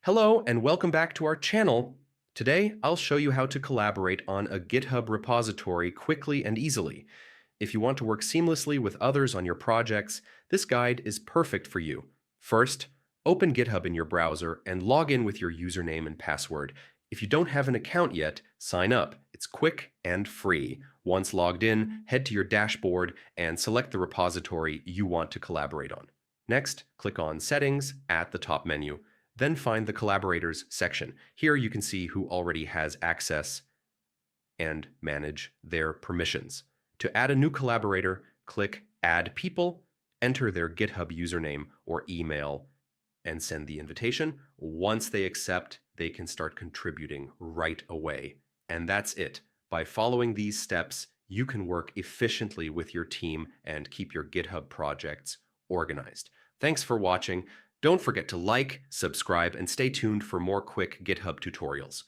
Hello and welcome back to our channel. Today, I'll show you how to collaborate on a GitHub repository quickly and easily. If you want to work seamlessly with others on your projects, this guide is perfect for you. First, open GitHub in your browser and log in with your username and password. If you don't have an account yet, sign up. It's quick and free. Once logged in, head to your dashboard and select the repository you want to collaborate on. Next, click on Settings at the top menu. Then find the Collaborators section. Here you can see who already has access and manage their permissions. To add a new collaborator, click Add People, enter their GitHub username or email, and send the invitation. Once they accept, they can start contributing right away. And that's it. By following these steps, you can work efficiently with your team and keep your GitHub projects organized. Thanks for watching. Don't forget to like, subscribe, and stay tuned for more quick GitHub tutorials.